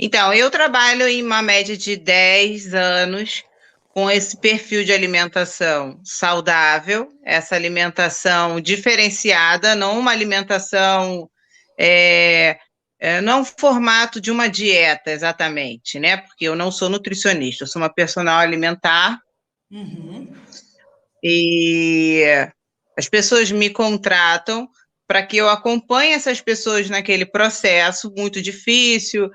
Então, eu trabalho em uma média de 10 anos com esse perfil de alimentação saudável, essa alimentação diferenciada, não uma alimentação, não formato de uma dieta exatamente, né? Porque eu não sou nutricionista, eu sou uma personal alimentar. Uhum. E as pessoas me contratam para que eu acompanhe essas pessoas naquele processo muito difícil,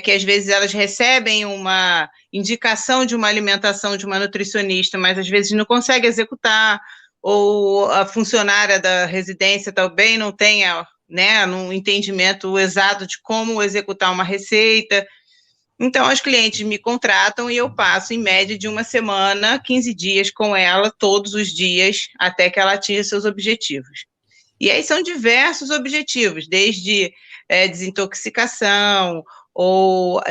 que às vezes elas recebem uma indicação de uma alimentação de uma nutricionista, mas às vezes não consegue executar, ou a funcionária da residência também não tenha, né, um entendimento exato de como executar uma receita. Então, os clientes me contratam e eu passo, em média, de uma semana, 15 dias com ela, todos os dias, até que ela atinja seus objetivos. E aí são diversos objetivos, desde desintoxicação, ou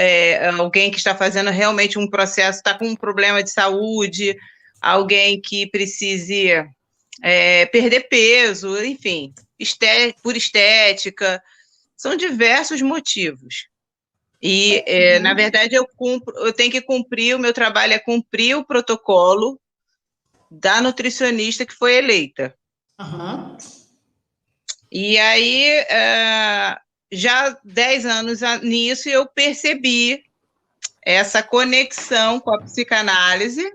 alguém que está fazendo realmente um processo, está com um problema de saúde, alguém que precise perder peso, enfim, por estética, são diversos motivos. E, na verdade, eu tenho que cumprir, o meu trabalho é cumprir o protocolo da nutricionista que foi eleita. Uhum. E aí, já 10 anos nisso, eu percebi essa conexão com a psicanálise,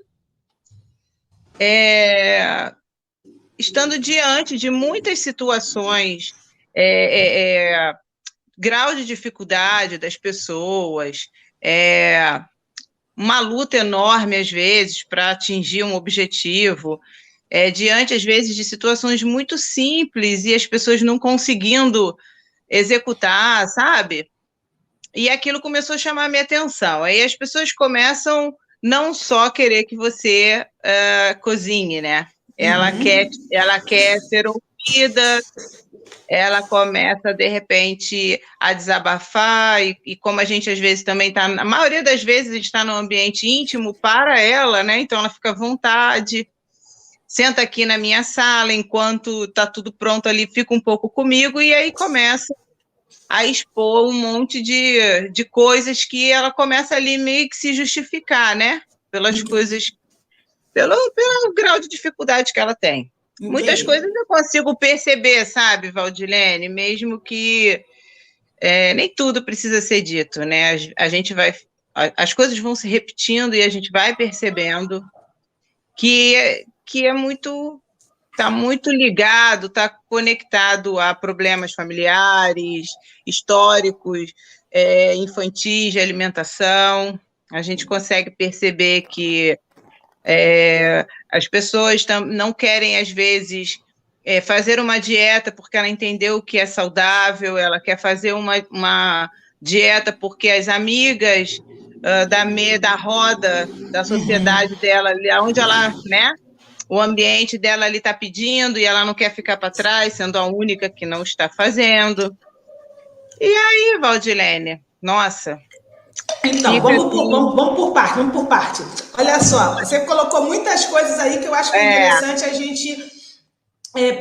estando diante de muitas situações, grau de dificuldade das pessoas, uma luta enorme, às vezes, para atingir um objetivo, diante, às vezes, de situações muito simples e as pessoas não conseguindo executar, sabe? E aquilo começou a chamar a minha atenção. Aí as pessoas começam não só querer que você cozinhe, né? Ela quer ser ouvida, ela começa, de repente, a desabafar, e como a gente, às vezes, também está, na maioria das vezes, a gente está num ambiente íntimo para ela, né? Então, ela fica à vontade, senta aqui na minha sala, enquanto está tudo pronto ali, fica um pouco comigo, e aí começa a expor um monte de coisas que ela começa ali meio que se justificar, né? Pelas coisas, pelo grau de dificuldade que ela tem. Muitas Entendi. coisas eu consigo perceber, sabe, Valdilene, mesmo que nem tudo precisa ser dito, né? A gente vai, as coisas vão se repetindo e a gente vai percebendo que é muito, está muito ligado, está conectado a problemas familiares, históricos, infantis, de alimentação. A gente consegue perceber que as pessoas não querem, às vezes, fazer uma dieta porque ela entendeu que é saudável, ela quer fazer uma dieta porque as amigas da roda da sociedade dela, onde ela, né, o ambiente dela ali está pedindo e ela não quer ficar para trás, sendo a única que não está fazendo. E aí, Valdilene, nossa, Então, fica assim. vamos por parte, vamos por parte. Olha só, você colocou muitas coisas aí que eu acho que é interessante a gente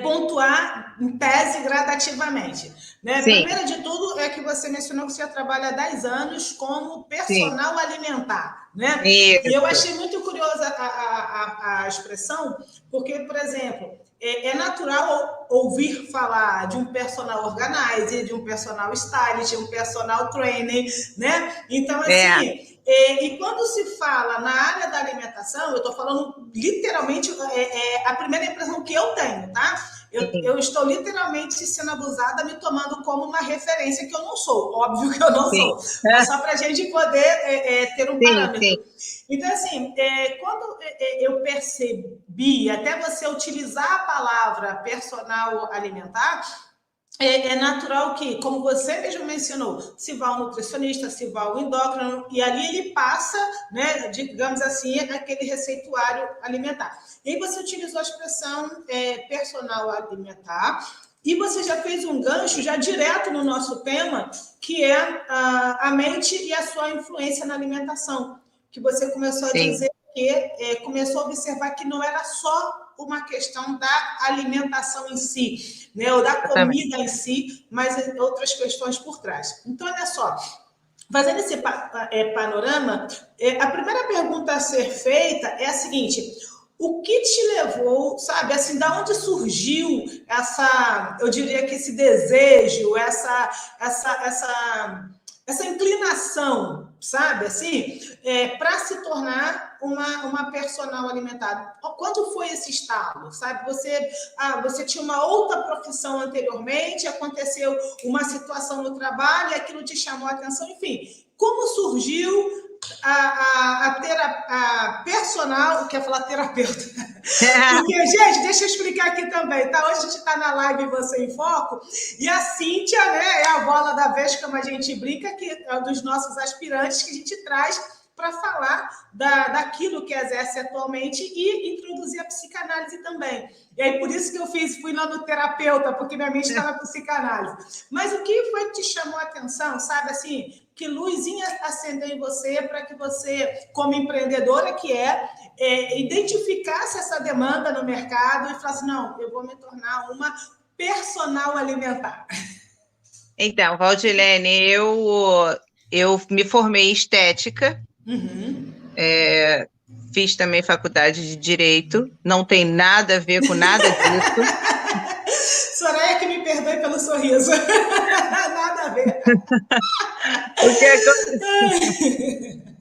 pontuar em tese gradativamente. Né? Sim, Primeiro de tudo é que você mencionou que você já trabalha há 10 anos como sim, personal alimentar. Né? E eu isso, achei muito curiosa a expressão, porque, por exemplo, é natural ouvir falar de um personal organizer, de um personal stylist, de um personal trainer, né? Então, assim, e quando se fala na área da alimentação, eu estou falando literalmente a primeira impressão que eu tenho, tá? Eu estou literalmente sendo abusada, me tomando como uma referência que eu não sou. Óbvio que eu não sim, sou. Mas só para a gente poder ter um sim, sim, parâmetro. Então, assim, quando eu percebi, até você utilizar a palavra personal alimentar, é natural que, como você mesmo mencionou, se vá ao nutricionista, se vá ao endócrino, e ali ele passa, né, digamos assim, aquele receituário alimentar. E aí você utilizou a expressão personal alimentar, e você já fez um gancho já direto no nosso tema, que é a mente e a sua influência na alimentação, que você começou a sim, dizer que começou a observar que não era só uma questão da alimentação em si, né, ou da exatamente. comida em si, mas outras questões por trás. Então, olha só, Fazendo esse panorama, a primeira pergunta a ser feita é a seguinte: o que te levou, sabe, assim, da onde surgiu eu diria que esse desejo, essa inclinação, sabe, assim, para se tornar uma personal alimentar? Quando foi esse estalo, sabe? Você tinha uma outra profissão anteriormente, aconteceu uma situação no trabalho, aquilo te chamou a atenção, enfim. Como surgiu a personal, quer falar terapeuta? Porque, gente, deixa eu explicar aqui também, tá? Hoje a gente está na live Você em Foco, e a Cíntia, né, é a bola da vez, como a gente brinca, que é um dos nossos aspirantes que a gente traz para falar daquilo que exerce atualmente e introduzir a psicanálise também. E aí, por isso que eu fui lá no terapeuta, porque minha mente estava com psicanálise. Mas o que foi que te chamou a atenção, sabe, assim, que luzinha acendeu em você para que você, como empreendedora que identificasse essa demanda no mercado e falasse, não, eu vou me tornar uma personal alimentar? Então, Valdilene, eu me formei em estética, fiz também faculdade de Direito, não tem nada a ver com nada disso. Soraya, que me perdoe pelo sorriso. Nada a ver.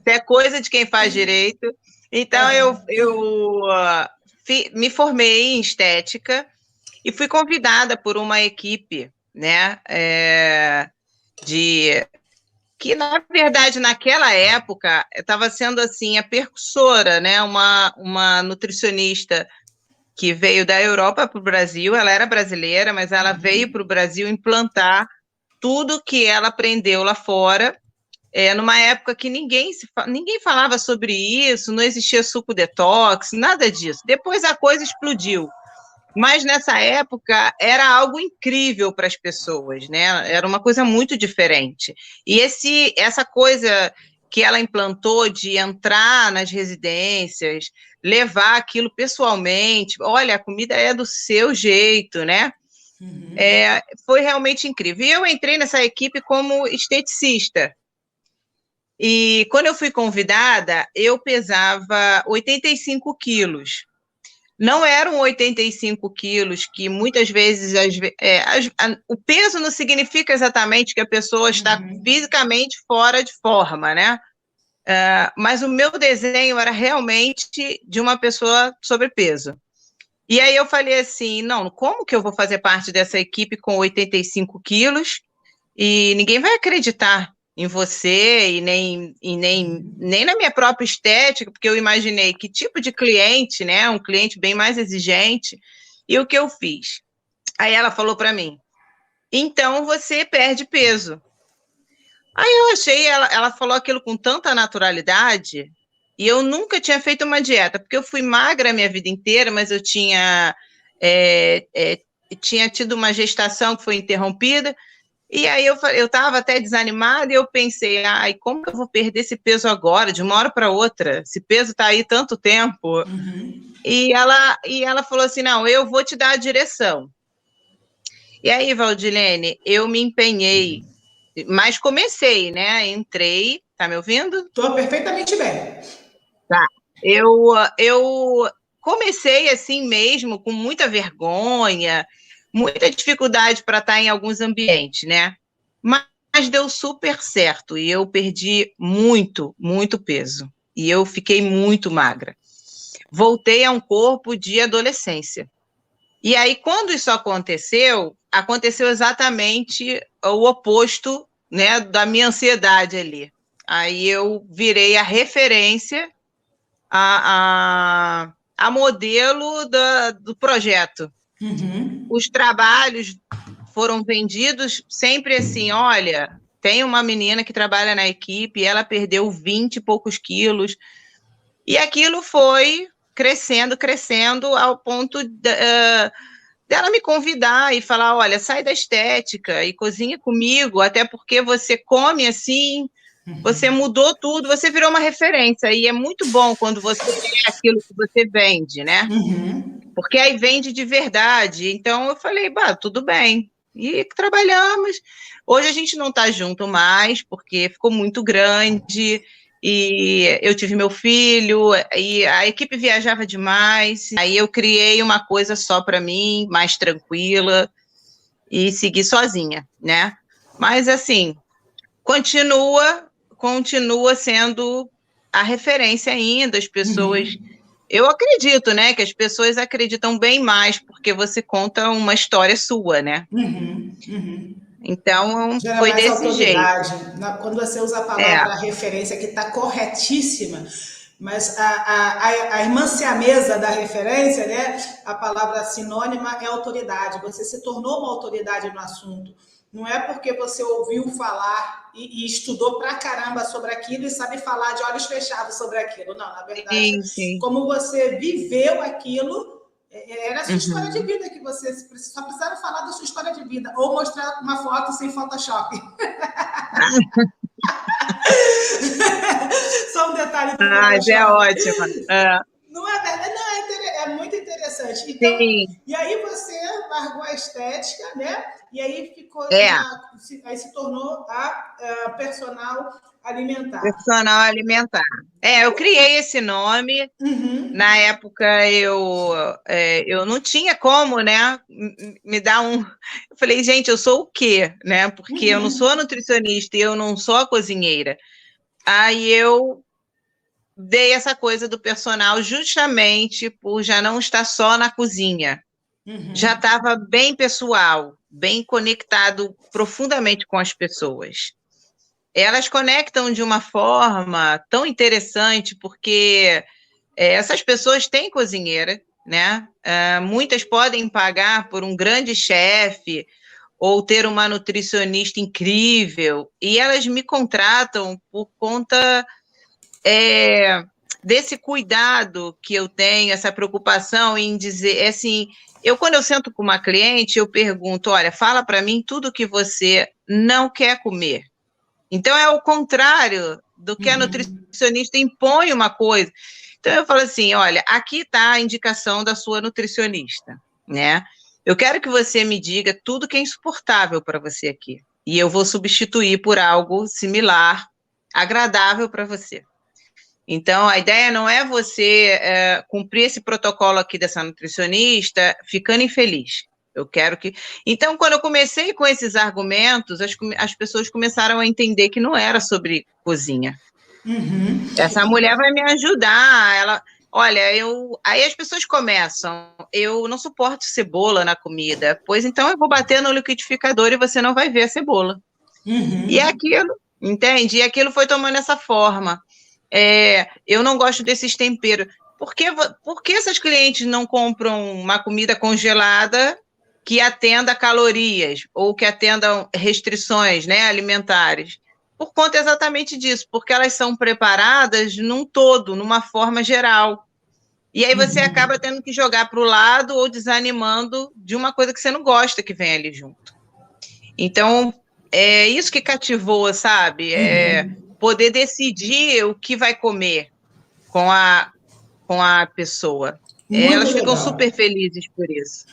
É coisa de quem faz direito. Então, eu me formei em estética e fui convidada por uma equipe, né, que, na verdade, naquela época, estava sendo, assim, a percussora, né, uma nutricionista que veio da Europa para o Brasil. Ela era brasileira, mas ela veio para o Brasil implantar tudo que ela aprendeu lá fora, numa época que ninguém falava sobre isso, não existia suco detox, nada disso. Depois a coisa explodiu. Mas nessa época era algo incrível para as pessoas, né? Era uma coisa muito diferente. E essa coisa que ela implantou de entrar nas residências, levar aquilo pessoalmente, olha, a comida é do seu jeito, né? Foi realmente incrível. E eu entrei nessa equipe como esteticista. E quando eu fui convidada, eu pesava 85 quilos. Não eram 85 quilos, que muitas vezes o peso não significa exatamente que a pessoa está fisicamente fora de forma, né? Mas o meu desenho era realmente de uma pessoa sobrepeso. E aí eu falei assim, não, como que eu vou fazer parte dessa equipe com 85 quilos e ninguém vai acreditar em você e nem na minha própria estética, porque eu imaginei que tipo de cliente, né, um cliente bem mais exigente, e o que eu fiz? Aí ela falou para mim, então você perde peso. Aí eu achei, ela falou aquilo com tanta naturalidade, e eu nunca tinha feito uma dieta, porque eu fui magra a minha vida inteira, mas eu tinha tido uma gestação que foi interrompida, e aí eu estava até desanimada e eu pensei, ai, como que eu vou perder esse peso agora, de uma hora para outra? Esse peso está aí tanto tempo. E ela falou assim, não, eu vou te dar a direção. E aí, Valdilene, eu me empenhei, mas comecei, né? Entrei, tá me ouvindo? Estou perfeitamente bem. Tá. Eu comecei assim mesmo, com muita vergonha, muita dificuldade para estar em alguns ambientes, né? Mas deu super certo e eu perdi muito, muito peso. E eu fiquei muito magra. Voltei a um corpo de adolescência. E aí, quando isso aconteceu exatamente o oposto, né, da minha ansiedade ali. Aí eu virei a referência, a modelo do projeto. Os trabalhos foram vendidos sempre assim, olha, tem uma menina que trabalha na equipe, ela perdeu 20 e poucos quilos, e aquilo foi crescendo ao ponto dela me convidar e falar, olha, sai da estética e cozinha comigo, até porque você come assim, você mudou tudo, você virou uma referência, e é muito bom quando você é aquilo que você vende, né? Porque aí vende de verdade. Então eu falei, tudo bem, E trabalhamos. Hoje a gente não está junto mais, porque ficou muito grande, e eu tive meu filho, e a equipe viajava demais, aí eu criei uma coisa só para mim, mais tranquila, e segui sozinha, né? Mas, assim, continua sendo a referência ainda, as pessoas... Eu acredito, né, que as pessoas acreditam bem mais porque você conta uma história sua, né? Então, Gera foi mais desse jeito. autoridade. Quando você usa a É, palavra referência, que está corretíssima, mas a irmã siamesa da referência, né? A palavra sinônima é autoridade. Você se tornou uma autoridade no assunto. Não é porque você ouviu falar e estudou pra caramba sobre aquilo e sabe falar de olhos fechados sobre aquilo. Não, na verdade, sim. como você viveu aquilo, era a sua história de Uhum. vida que você só precisava falar da sua história de vida ou mostrar uma foto sem Photoshop. Só um detalhe do Mas é Photoshop. ótima. É, Não é verdade? Não, é muito interessante. Então, sim, e aí você largou a estética, né? E aí ficou é. aí se tornou a personal alimentar. Personal alimentar. Eu criei esse nome. Na época eu não tinha como, né, me dar um... Eu falei, gente, eu sou o quê, né? Porque eu não sou nutricionista e eu não sou a cozinheira. Aí eu dei essa coisa do personal justamente por já não estar só na cozinha. Já estava bem pessoal, bem conectado profundamente com as pessoas. Elas conectam de uma forma tão interessante, porque essas pessoas têm cozinheira, né? Muitas podem pagar por um grande chefe ou ter uma nutricionista incrível, e elas me contratam por conta desse cuidado que eu tenho, essa preocupação em dizer, assim, quando eu sento com uma cliente, eu pergunto, olha, fala para mim tudo que você não quer comer. Então, é o contrário do que a nutricionista impõe uma coisa. Então, eu falo assim, olha, aqui está a indicação da sua nutricionista, né? Eu quero que você me diga tudo que é insuportável para você aqui. E eu vou substituir por algo similar, agradável para você. Então, a ideia não é você cumprir esse protocolo aqui dessa nutricionista ficando infeliz. Eu quero que... Então, quando eu comecei com esses argumentos, as pessoas começaram a entender que não era sobre cozinha. Essa mulher vai me ajudar. Ela... Olha, aí as pessoas começam, eu não suporto cebola na comida, pois então eu vou bater no liquidificador e você não vai ver a cebola. E é aquilo, entende? E aquilo foi tomando essa forma. Eu não gosto desses temperos. Por que essas clientes não compram uma comida congelada que atenda calorias ou que atenda restrições, né, alimentares? Por conta exatamente disso, porque elas são preparadas num todo, numa forma geral. E aí você acaba tendo que jogar para o lado ou desanimando de uma coisa que você não gosta que vem ali junto. Então, é isso que cativou, sabe? Poder decidir o que vai comer com a pessoa. Muito Elas ficam legal. super felizes por isso.